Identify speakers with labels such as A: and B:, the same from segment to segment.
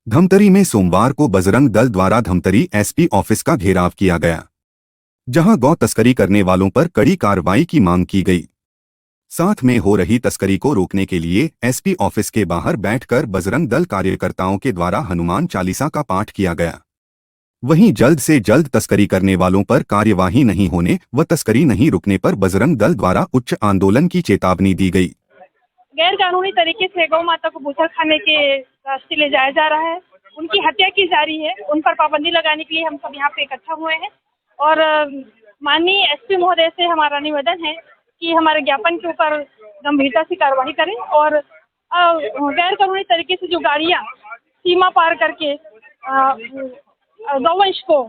A: धमतरी में सोमवार को बजरंग दल द्वारा धमतरी एसपी ऑफिस का घेराव किया गया, जहां गौ तस्करी करने वालों पर कड़ी कार्रवाई की मांग की गई। साथ में हो रही तस्करी को रोकने के लिए एसपी ऑफिस के बाहर बैठकर बजरंग दल कार्यकर्ताओं के द्वारा हनुमान चालीसा का पाठ किया गया। वहीं जल्द से जल्द तस्करी करने वालों पर कार्यवाही नहीं होने व तस्करी नहीं रुकने पर बजरंग दल द्वारा उच्च आंदोलन की चेतावनी दी गई।
B: गैर कानूनी तरीके से गौ माता को बूचड़ खाने के रास्ते ले जाया जा रहा है, उनकी हत्या की जा रही है। उन पर पाबंदी लगाने के लिए हम सब यहाँ पे इकट्ठा हुए हैं और माननीय एसपी महोदय से हमारा निवेदन है कि हमारे ज्ञापन के ऊपर गंभीरता से कार्रवाई करें और गैर कानूनी तरीके से जो गाड़ियाँ सीमा पार करके गौवंश को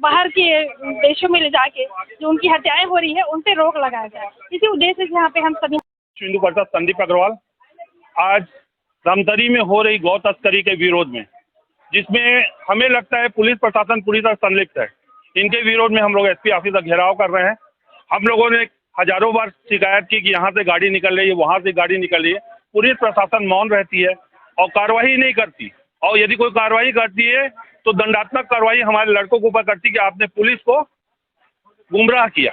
B: बाहर के देशों में ले जाके जो उनकी हत्याएं हो रही है उन पे रोक लगाया जाए। इसी उद्देश्य से यहाँ पे हम सभी
C: हिंदू परिषद संदीप अग्रवाल आज धमतरी में हो रही गौ तस्करी के विरोध में, जिसमें हमें लगता है पुलिस प्रशासन पूरी तरह संलिप्त है, इनके विरोध में हम लोग एसपी ऑफिस का घेराव कर रहे हैं। हम लोगों ने हजारों बार शिकायत की कि यहाँ से गाड़ी निकल रही है, वहाँ से गाड़ी निकल रही है, पुलिस प्रशासन मौन रहती है और कार्रवाई नहीं करती। और यदि कोई कार्रवाई करती है तो दंडात्मक कार्रवाई हमारे लड़कों के ऊपर करती कि आपने पुलिस को गुमराह किया।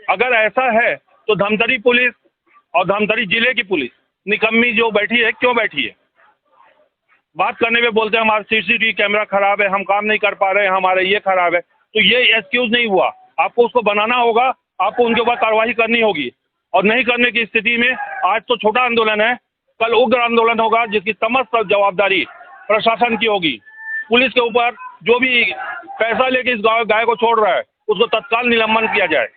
C: अगर ऐसा है तो धमतरी पुलिस और धमतरी जिले की पुलिस निकम्मी जो बैठी है, क्यों बैठी है? बात करने में बोलते हैं हमारा सीसीटीवी कैमरा खराब है, हम काम नहीं कर पा रहे हैं, हमारे ये खराब है। तो ये एक्सक्यूज नहीं हुआ, आपको उसको बनाना होगा, आपको उनके ऊपर कार्रवाई करनी होगी। और नहीं करने की स्थिति में आज तो छोटा आंदोलन है, कल उग्र आंदोलन होगा, जिसकी समस्त जवाबदारी प्रशासन की होगी। पुलिस के ऊपर जो भी पैसा लेके इस गाय को छोड़ रहा है उसको तत्काल निलंबन किया जाए।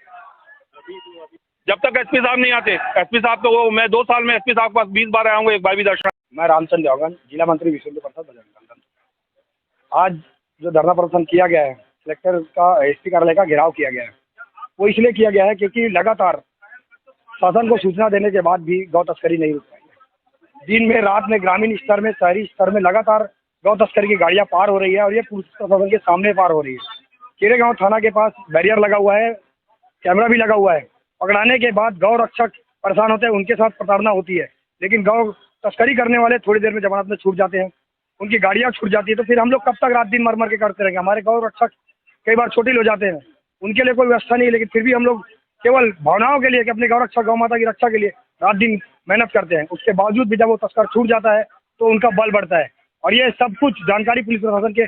C: जब तक एसपी साहब नहीं आते, एसपी साहब तो मैं 2 साल में एसपी साहब के पास 20 बार आया हूँ, एक बार भी दर्शन।
D: मैं रामचंद्र देवगन, जिला मंत्री विश्व हिंदू परिषद बजरंग दल। आज जो धरना प्रदर्शन किया गया है, कलेक्टर का एसपी कार्यालय का घेराव किया गया है, वो इसलिए किया गया है क्योंकि लगातार शासन को सूचना देने के बाद भी गौ तस्करी नहीं रुक पाई। दिन में रात में ग्रामीण स्तर में, शहरी स्तर में लगातार गौ तस्करी की गाड़ियाँ पार हो रही है और ये पुलिस प्रशासन के सामने पार हो रही है। केरेगांव थाना के पास बैरियर लगा हुआ है, कैमरा भी लगा हुआ है। पकड़ाने के बाद गौ रक्षक परेशान होते हैं, उनके साथ प्रताड़ना होती है, लेकिन गौ तस्करी करने वाले थोड़ी देर में जमानत में छूट जाते हैं, उनकी गाड़ियाँ छूट जाती है। तो फिर हम लोग कब तक रात दिन मर मर के करते रहेंगे? हमारे गौ रक्षक कई बार छोटे हो जाते हैं, उनके लिए कोई व्यवस्था नहीं है, लेकिन फिर भी हम लोग केवल भावनाओं के लिए कि अपने गौ रक्षक गौ माता की रक्षा के लिए रात दिन मेहनत करते हैं। उसके बावजूद भी जब वो तस्कर छूट जाता है तो उनका बल बढ़ता है और ये सब कुछ जानकारी पुलिस प्रशासन के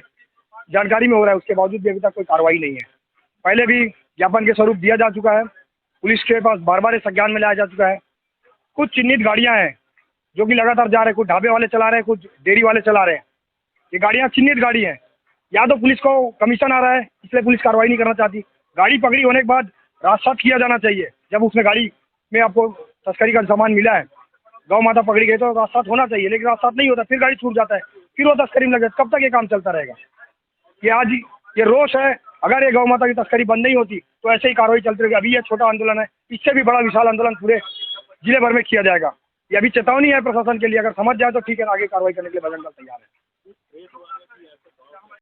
D: जानकारी में हो रहा है। उसके बावजूद भी अभी तक कोई कार्रवाई नहीं है। पहले भी ज्ञापन के स्वरूप दिया जा चुका है, पुलिस के पास बार बार संज्ञान में लाया जा चुका है। कुछ चिन्हित गाड़ियां हैं जो कि लगातार जा रहे हैं, कुछ ढाबे वाले चला रहे हैं, कुछ डेयरी वाले चला रहे हैं। ये गाड़ियां चिन्हित गाड़ी हैं, या तो पुलिस को कमीशन आ रहा है इसलिए पुलिस कार्रवाई नहीं करना चाहती। गाड़ी पकड़ी होने के बाद राजसात किया जाना चाहिए। जब उसमें गाड़ी में आपको तस्करी का सामान मिला है, गौ माता पकड़ी गई तो राजसात होना चाहिए, लेकिन राजसात नहीं होता, फिर गाड़ी छूट जाता है, फिर वो तस्करी में लग जाता है। कब तक ये काम चलता रहेगा? ये आज ये रोष है। अगर ये गौ माता की तस्करी बंद नहीं होती तो ऐसे ही कार्रवाई चलती रहेगी। अभी ये छोटा आंदोलन है, इससे भी बड़ा विशाल आंदोलन पूरे जिले भर में किया जाएगा। ये अभी चेतावनी है प्रशासन के लिए, अगर समझ जाए तो ठीक है, आगे कार्रवाई करने के लिए बजरंग दल तैयार है।